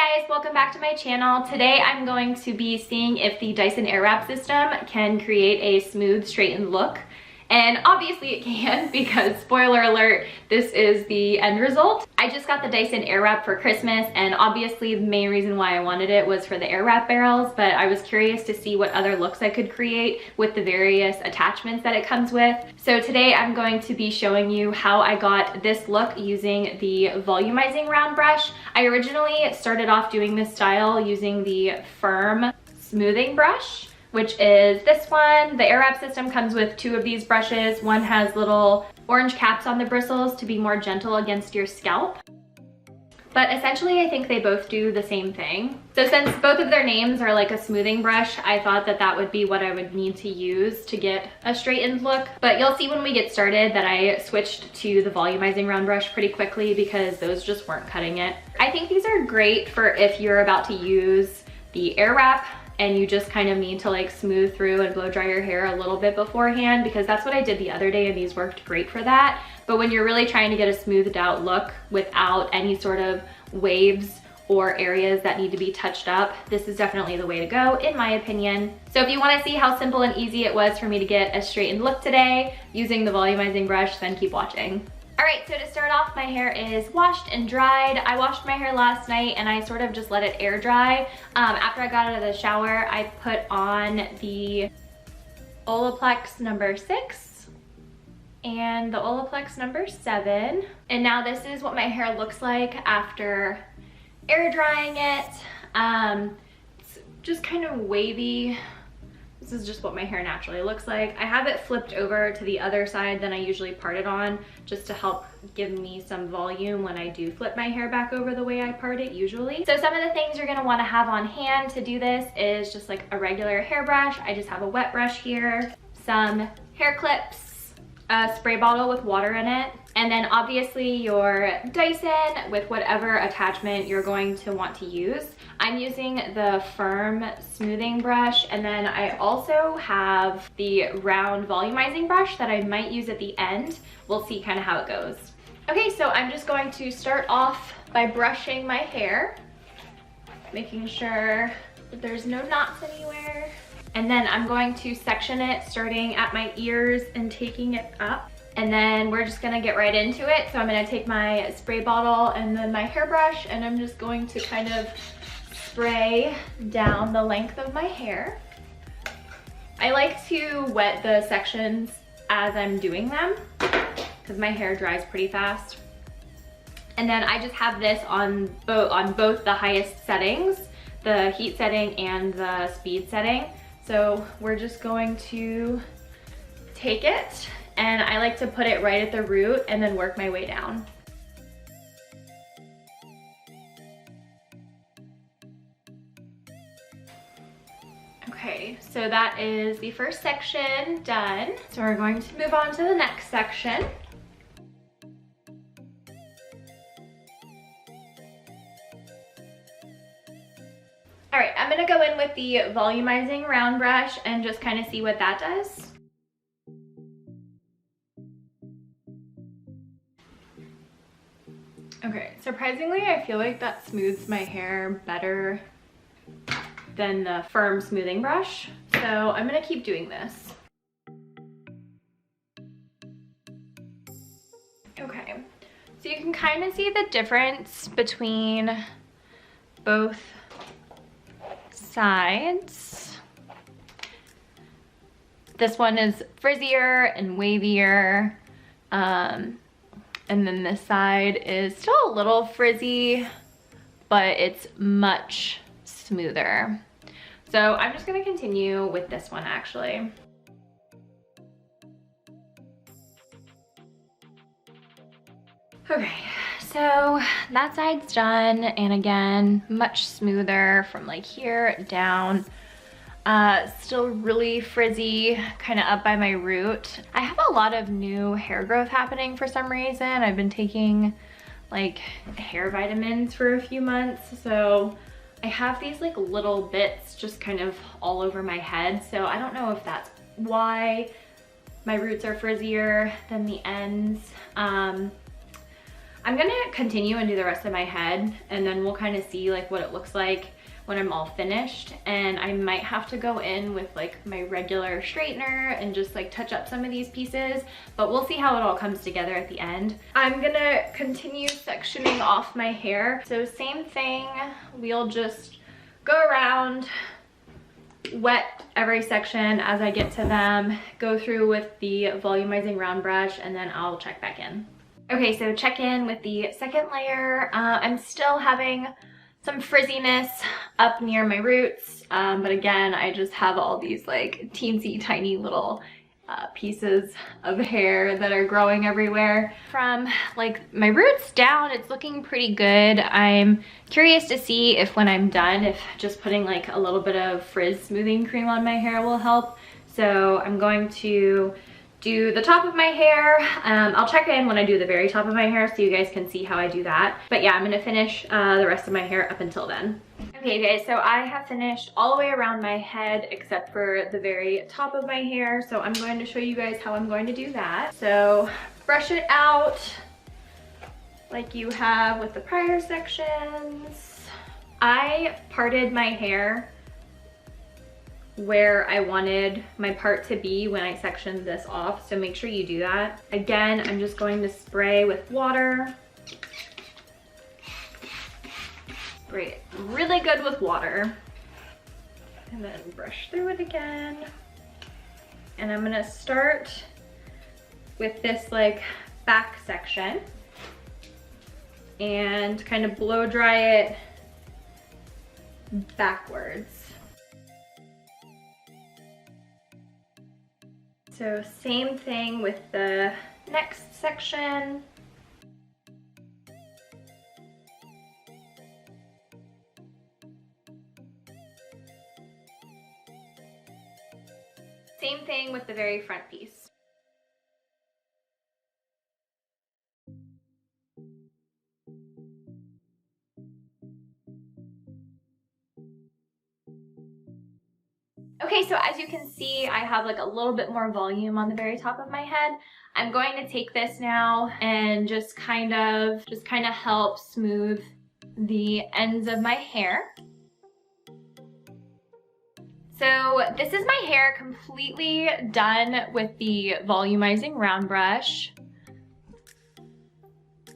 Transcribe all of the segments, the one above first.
guys, welcome back to my channel. Today I'm going to be seeing if the Dyson Airwrap system can create a smooth, straightened look. And obviously it can, because spoiler alert, this is the end result. I just got the Dyson Airwrap for Christmas, and obviously the main reason why I wanted it was for the Airwrap barrels, but I was curious to see what other looks I could create with the various attachments that it comes with. So today I'm going to be showing you how I got this look using the Volumizing round brush. I originally started off doing this style using the firm smoothing brush, which is this one. The Airwrap system comes with two of these brushes. One has little orange caps on the bristles to be more gentle against your scalp. But essentially, I think they both do the same thing. So since both of their names are like a smoothing brush, I thought that that would be what I would need to use to get a straightened look. But you'll see when we get started that I switched to the Volumizing round brush pretty quickly because those just weren't cutting it. I think these are great for if you're about to use the Airwrap and you just kind of need to like smooth through and blow dry your hair a little bit beforehand, because that's what I did the other day and these worked great for that. But when you're really trying to get a smoothed out look without any sort of waves or areas that need to be touched up, this is definitely the way to go, in my opinion. So if you want to see how simple and easy it was for me to get a straightened look today using the Volumizing brush, then keep watching. All right, so to start off, my hair is washed and dried. I washed my hair last night and I sort of just let it air dry. After I got out of the shower, I put on the Olaplex number 6 and the Olaplex number 7. And now this is what my hair looks like after air drying it. It's just kind of wavy. This is just what my hair naturally looks like. I have it flipped over to the other side than I usually part it on, just to help give me some volume when I do flip my hair back over the way I part it usually. So some of the things you're gonna wanna have on hand to do this is just like a regular hairbrush. I just have a wet brush here, some hair clips, a spray bottle with water in it, and then obviously your Dyson with whatever attachment you're going to want to use. I'm using the firm smoothing brush, and then I also have the round volumizing brush that I might use at the end. We'll see kind of how it goes. Okay, so I'm just going to start off by brushing my hair, making sure that there's no knots anywhere. And then I'm going to section it starting at my ears and taking it up. And then we're just gonna get right into it. So I'm gonna take my spray bottle and then my hairbrush, and I'm just going to kind of spray down the length of my hair. I like to wet the sections as I'm doing them because my hair dries pretty fast. And then I just have this on both the highest settings, the heat setting and the speed setting. So we're just going to take it, and I like to put it right at the root and then work my way down. Okay, so that is the first section done. So we're going to move on to the next section. All right, I'm gonna go in with the Volumizing round brush and just kind of see what that does. Okay, surprisingly, I feel like that smooths my hair better than the firm smoothing brush. So I'm gonna keep doing this. Okay, so you can kind of see the difference between both sides. This one is frizzier and wavier, and then this side is still a little frizzy, but it's much smoother. So I'm just gonna continue with this one actually. Okay, so that side's done, and again, much smoother from like here down. Still really frizzy, kind of up by my root. I have a lot of new hair growth happening for some reason. I've been taking like hair vitamins for a few months, so I have these like little bits just kind of all over my head. So I don't know if that's why my roots are frizzier than the ends. I'm gonna continue and do the rest of my head, and then we'll kind of see like what it looks like when I'm all finished. And I might have to go in with like my regular straightener and just like touch up some of these pieces, but we'll see how it all comes together at the end. I'm gonna continue sectioning off my hair. So same thing, we'll just go around, wet every section as I get to them, go through with the volumizing round brush, and then I'll check back in. Okay, so check in with the second layer. I'm still having some frizziness up near my roots, but again, I just have all these like teensy tiny little pieces of hair that are growing everywhere. From like my roots down, it's looking pretty good. I'm curious to see if when I'm done, if just putting like a little bit of frizz smoothing cream on my hair will help. So I'm going to do the top of my hair. I'll check in when I do the very top of my hair so you guys can see how I do that. But yeah, I'm gonna finish the rest of my hair up until then. Okay guys, so I have finished all the way around my head except for the very top of my hair. So I'm going to show you guys how I'm going to do that. So brush it out like you have with the prior sections. I parted my hair where I wanted my part to be when I sectioned this off, so make sure you do that. Again, I'm just going to spray with water. Spray it really good with water. And then brush through it again. And I'm gonna start with this like back section and kind of blow dry it backwards. So same thing with the next section. Same thing with the very front piece. Okay, so as you can see, I have like a little bit more volume on the very top of my head. I'm going to take this now and just kind of help smooth the ends of my hair. So this is my hair completely done with the volumizing round brush.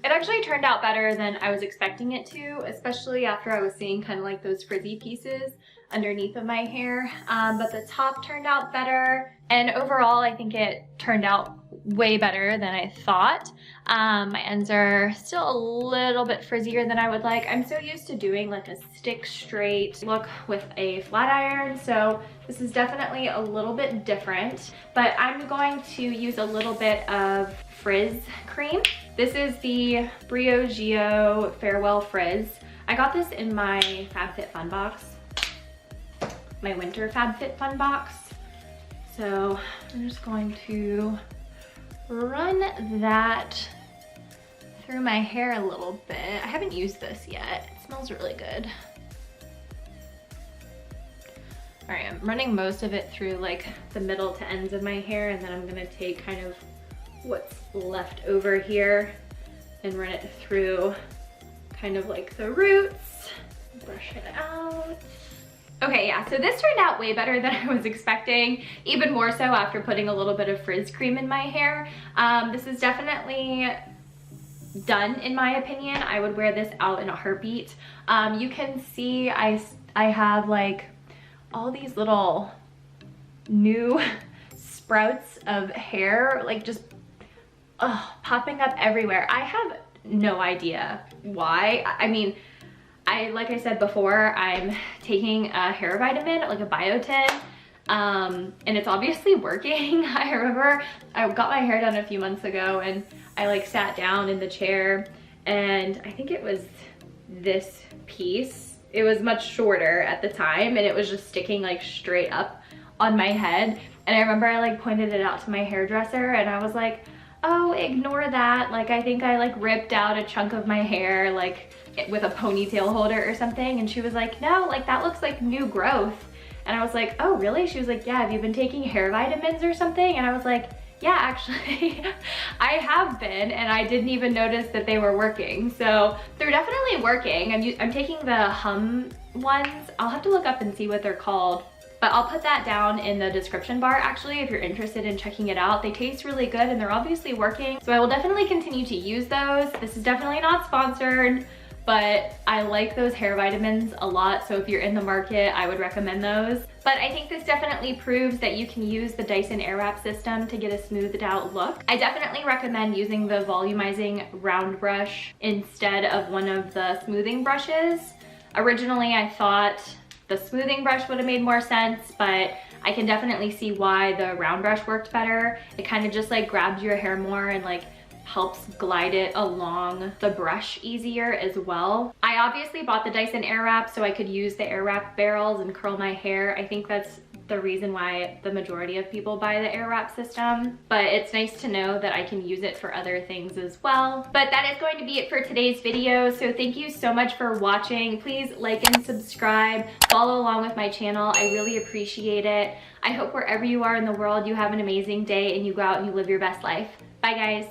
It actually turned out better than I was expecting it to, especially after I was seeing kind of like those frizzy pieces underneath of my hair. But the top turned out better, and overall I think it turned out way better than I thought. My ends are still a little bit frizzier than I would like. I'm so used to doing like a stick straight look with a flat iron, so this is definitely a little bit different. But I'm going to use a little bit of frizz cream. This is the Briogeo Farewell Frizz. I got this in my FabFitFun box, my winter FabFitFun box. So I'm just going to run that through my hair a little bit. I haven't used this yet. It smells really good. All right, I'm running most of it through like the middle to ends of my hair, and then I'm gonna take kind of what's left over here and run it through kind of like the roots. Brush it out. Okay, yeah, so this turned out way better than I was expecting, even more so after putting a little bit of frizz cream in my hair. This is definitely done in my opinion. I would wear this out in a heartbeat. You can see I have like all these little new sprouts of hair, like just popping up everywhere. I have no idea why. I mean, like I said before, I'm taking a hair vitamin, like a biotin, and it's obviously working. I remember I got my hair done a few months ago, and I like sat down in the chair, and I think it was this piece. It was much shorter at the time, and it was just sticking like straight up on my head. And I remember I like pointed it out to my hairdresser, and I was like, oh, ignore that. Like, I think I like ripped out a chunk of my hair, like with a ponytail holder or something. And she was like, no, like that looks like new growth. And I was like, oh really? She was like, yeah, have you been taking hair vitamins or something? And I was like, yeah, actually, I have been, and I didn't even notice that they were working. So they're definitely working. I'm taking the Hum ones. I'll have to look up and see what they're called, but I'll put that down in the description bar actually if you're interested in checking it out. They taste really good and they're obviously working. So I will definitely continue to use those. This is definitely not sponsored, but I like those hair vitamins a lot. So if you're in the market, I would recommend those. But I think this definitely proves that you can use the Dyson Airwrap system to get a smoothed out look. I definitely recommend using the volumizing round brush instead of one of the smoothing brushes. Originally, I thought the smoothing brush would have made more sense, but I can definitely see why the round brush worked better. It kind of just like grabs your hair more and like helps glide it along the brush easier as well. I obviously bought the Dyson Airwrap so I could use the Airwrap barrels and curl my hair. I think that's the reason why the majority of people buy the Airwrap system, but it's nice to know that I can use it for other things as well. But that is going to be it for today's video, so thank you so much for watching. Please like and subscribe, follow along with my channel. I really appreciate it. I hope wherever you are in the world, you have an amazing day and you go out and you live your best life. Bye guys.